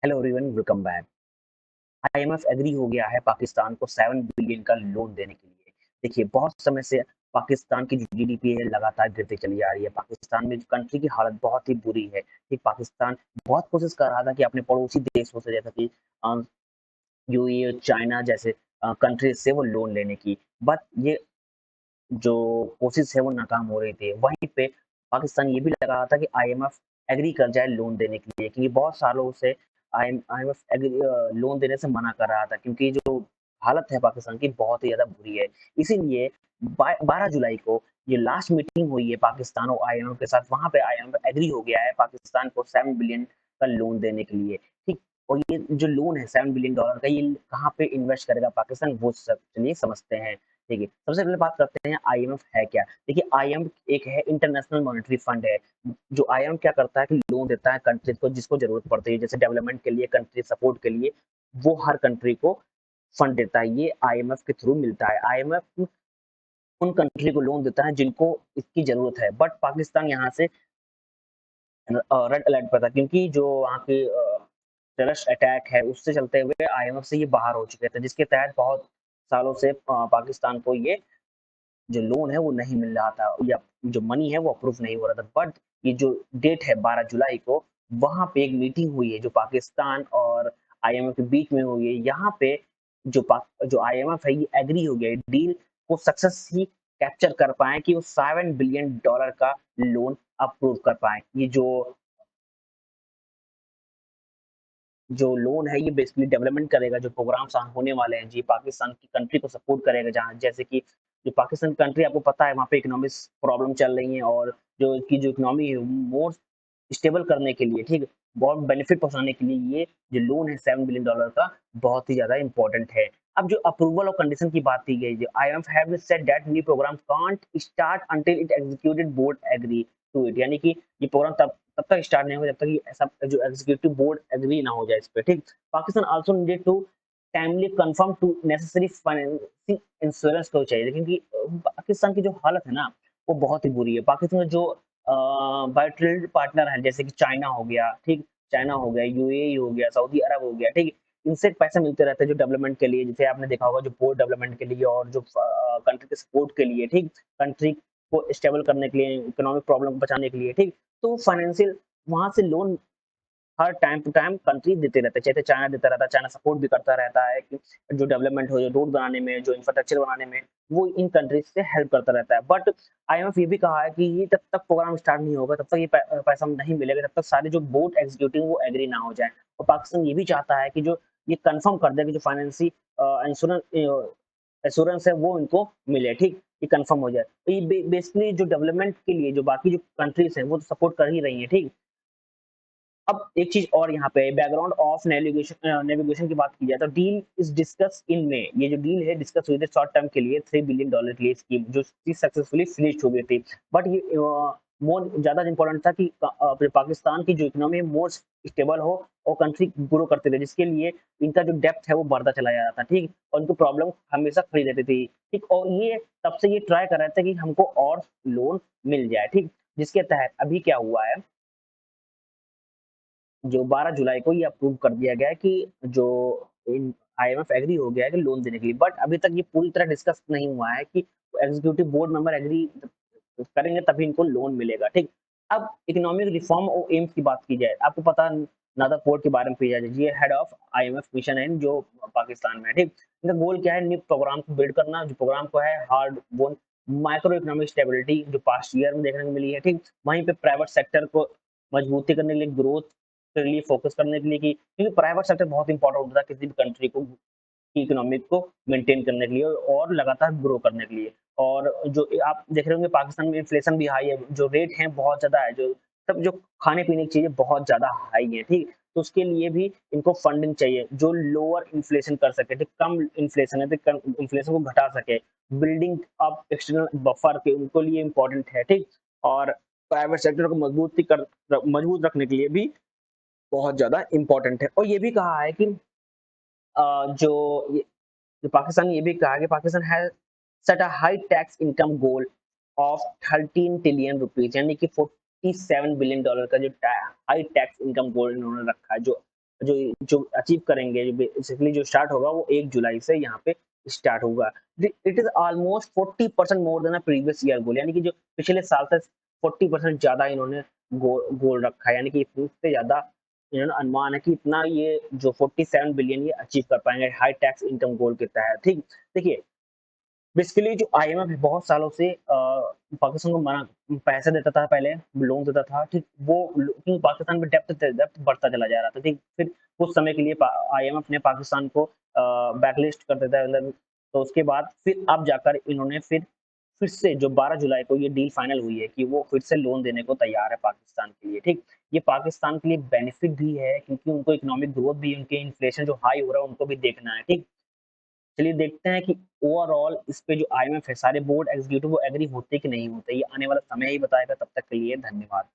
Hello everyone, welcome back. IMF agree हो गया है पाकिस्तान को 7 बिलियन का लोन देने के लिए। देखिए, बहुत समय से पाकिस्तान की जो जीडीपी है लगातार गिरती चली आ रही है। पाकिस्तान में कंट्री की हालत बहुत ही बुरी है कि पाकिस्तान बहुत कोशिश कर रहा था कि अपने पड़ोसी देशों से, जैसे कि यूएई, चाइना जैसे कंट्रीज से वो लोन लेने की, बट ये जो कोशिश है वो नाकाम हो रही थी। वहीं पे पाकिस्तान ये भी लगा रहा था कि आईएमएफ एग्री कर जाए लोन देने के लिए, क्योंकि बहुत सालों से आईएमएफ एग्री लोन देने से मना कर रहा था, क्योंकि जो हालत है पाकिस्तान की बहुत ही ज़्यादा बुरी है। इसीलिए 12 जुलाई को ये लास्ट मीटिंग हुई है पाकिस्तान और आईएमएफ के साथ। वहाँ पे आईएमएफ एग्री हो गया है पाकिस्तान को 7 बिलियन का लोन देने के लिए, ठीक। और ये जो लोन है $7 बिलियन का, ये कहाँ पे इन्वेस्ट करेगा पाकिस्तान, वो सब चलिए समझते हैं। देखिए, सबसे पहले बात करते हैं आईएमएफ है क्या। देखिए, आईएमएफ एक है इंटरनेशनल मॉनेटरी फंड है। जो आईएमएफ क्या करता है कि लोन देता है कंट्रीज को जिसको जरूरत पड़ती है, जैसे डेवलपमेंट के लिए, कंट्री सपोर्ट के लिए, वो हर कंट्री को फंड देता है। ये आईएमएफ के थ्रू मिलता है। आईएमएफ उन कंट्री को लोन देता है जिनको इसकी जरूरत है। बट पाकिस्तान यहाँ से रेड अलर्ट पर था, क्योंकि जो वहाँ की टेररिस्ट अटैक है उससे चलते हुए आईएमएफ से ये बाहर हो चुके थे, जिसके तहत बहुत सालों से पाकिस्तान को ये जो लोन है वो नहीं मिल रहा था, या जो मनी है वो अप्रूव नहीं हो रहा था। बट ये जो डेट है 12 जुलाई को, वहाँ पे एक मीटिंग हुई है जो पाकिस्तान और आईएमएफ के बीच में हुई है। यहाँ पे जो आईएमएफ है ये एग्री हो गया, डील को सक्सेस ही कैप्चर कर पाए कि वो $7 बिलियन का लोन अप्रूव कर पाए। ये जो लोन है ये बेसिकली डेवलपमेंट करेगा, जो प्रोग्राम्स होने वाले हैं जी, पाकिस्तान की कंट्री को सपोर्ट करेगा। जहाँ जैसे कि जो पाकिस्तान कंट्री आपको पता है, वहाँ पे इकोनॉमिक्स प्रॉब्लम चल रही है, और जो इकोनॉमी है मोर स्टेबल करने के लिए, ठीक, बहुत बेनिफिट पहुंचाने के लिए ये जो लोन है $7 बिलियन का बहुत ही ज्यादा इंपॉर्टेंट है। अब जो अप्रूवल और कंडीशन की बात की गई, जो IMF have said that new program can't start until it executive board agree to it, यानी कि ये प्रोग्राम तब तब तक स्टार्ट नहीं होगा जब तक ये ऐसा जो एग्जीक्यूटिव बोर्ड एग्री ना हो जाए इस पे, ठीक। Pakistan also needed to timely confirm to necessary financing insurance को चाहिए, क्योंकि पाकिस्तान की जो हालत है ना वो बहुत ही बुरी है। पाकिस्तान में जो बायोट्रेड पार्टनर है, जैसे कि चाइना हो गया, ठीक, चाइना हो गया, यूएई हो गया, सऊदी अरब हो गया, ठीक, इनसे पैसे मिलते रहते हैं जो डेवलपमेंट के लिए, जैसे आपने देखा होगा जो पोर्ट डेवलपमेंट के लिए और जो कंट्री के सपोर्ट के लिए, ठीक, कंट्री को स्टेबल करने के लिए, इकोनॉमिक प्रॉब्लम को बचाने के लिए, ठीक। तो फाइनेंशियल वहाँ से लोन हर टाइम टू टाइम कंट्री देते रहते हैं, जैसे चाइना देता रहता है, चाइना सपोर्ट भी करता रहता है कि जो डेवलपमेंट हो, जो रोड बनाने में, जो इंफ्रास्ट्रक्चर बनाने में, वो इन कंट्रीज से हेल्प करता रहता है। बट आईएमएफ ये भी कहा है कि ये जब तक प्रोग्राम स्टार्ट नहीं होगा तब तक ये पैसा नहीं मिलेगा, जब तक सारे जो बोर्ड एग्जीक्यूटिव वो एग्री ना हो जाए। और पाकिस्तान ये भी चाहता है कि जो ये कंफर्म कर दे कि जो फाइनेंसी इंश्योरेंस एश्योरेंस है वो इनको मिले, ठीक, ये कंफर्म हो जाए। तो ये बेसिकली जो डेवलपमेंट के लिए जो बाकी जो कंट्रीज हैं वो तो सपोर्ट कर ही रही है, ठीक। अब एक चीज और यहाँ पे बैकग्राउंड ऑफ नेविगेशन की बात की जाए तो डील इज डिस्कस इन में, ये जो डील है डिस्कस हुई थी शॉर्ट टर्म के लिए $3 बिलियन के लिए स्कीम, जो सक्सेसफुली फिनिश हो गई थी। बट ये मोर ज्यादा इंपॉर्टेंट था कि पाकिस्तान की जो इकोनॉमी मोर स्टेबल हो और कंट्री ग्रो करते रहे, जिसके लिए इनका जो डेप्थ है वो बढ़ता चला जा रहा था, ठीक, और इनको प्रॉब्लम हमेशा खड़ी रहती थी, ठीक। और ये तब से ये ट्राई कर रहे थे कि हमको और लोन मिल जाए, ठीक। जिसके तहत अभी क्या हुआ है, जो 12 जुलाई को ये अप्रूव कर दिया गया है कि जो इन आईएमएफ एग्री हो गया है कि लोन देने के लिए। बट अभी तक ये पूरी तरह डिस्कस नहीं हुआ है कि एग्जीक्यूटिव बोर्ड मेंबर एग्री करेंगे तभी इनको लोन मिलेगा, ठीक। अब इकोनॉमिक रिफॉर्म और एम्स की बात की जाए, आपको पता नादा पोर्ट के बारे में किया जाए, ये हेड ऑफ आईएमएफ मिशन है जो पाकिस्तान में है, ठीक। इनका गोल क्या है, न्यू प्रोग्राम को बिल्ड करना, जो प्रोग्राम को है hard bone micro economic stability, जो पास्ट ईयर में देखने को मिली है, ठीक। वहीं पे प्राइवेट सेक्टर को मजबूती करने के लिए, ग्रोथ के लिए फोकस करने के लिए, कि क्योंकि प्राइवेट सेक्टर बहुत इंपॉर्टेंट होता है किसी भी कंट्री को इकोनॉमिक को मेंटेन करने के लिए और लगातार ग्रो करने के लिए। और जो आप देख रहे होंगे पाकिस्तान में इन्फ्लेशन भी हाई है, जो रेट है बहुत ज्यादा है, जो सब जो खाने पीने की चीजें बहुत ज्यादा हाई है, ठीक। तो उसके लिए भी इनको फंडिंग चाहिए जो लोअर इन्फ्लेशन कर सके, ठीक, कम इन्फ्लेशन है तो कम इन्फ्लेशन को घटा सके, बिल्डिंग अप एक्सटर्नल बफर के उनको लिए इम्पोर्टेंट है, ठीक। और प्राइवेट सेक्टर को मजबूत रखने के लिए भी बहुत ज़्यादा इम्पोर्टेंट है। और ये भी कहा है कि जो पाकिस्तान ने ये भी कहा कि Pakistan has set a high tax income goal of 13 trillion rupees, यानी कि $47 बिलियन का जो हाई टैक्स इनकम गोल इन्होंने रखा है, जो जो जो अचीव करेंगे, बेसिकली जो स्टार्ट होगा वो 1 जुलाई से यहाँ पे स्टार्ट होगा। It is almost 40% more than previous year goal, यानी कि जो पिछले साल से 40% ज़्यादा इन्होंने गोल रखा है, यानी कि इससे ज़्यादा इन्होंने अनुमान है कि इतना ये जो 47 बिलियन ये अचीव कर पाएँगे हाई टैक्स इनकम गोल के तहत, ठीक? देखिए, बेसिकली जो आईएमएफ है बहुत सालों से पाकिस्तान को पैसे देता था पहले, लोन देता था, ठीक? वो क्योंकि पाकिस्तान में डेब्ट बढ़ता चला जा रहा था, ठीक? फिर कुछ समय के लिए आईएमएफ ने पाकिस्तान को बैकलिस्ट कर देता है, मतलब तो उसके बाद फिर अब जाकर इन्होंने फिर से जो 12 जुलाई को ये डील फाइनल हुई है कि वो फिर से लोन देने को तैयार है पाकिस्तान के लिए, ठीक? ये पाकिस्तान के लिए बेनिफिट भी है क्योंकि उनको इकोनॉमिक ग्रोथ भी, उनके इन्फ्लेशन जो हाई हो रहा है उनको भी देखना है, ठीक? चलिए देखते हैं कि ओवरऑल इस पे जो आईएमएफ है, सारे बोर्ड एग्जीक्यूटिव वो एग्री होते कि नहीं होते, ये आने वाला समय ही बताएगा। तब तक के लिए धन्यवाद।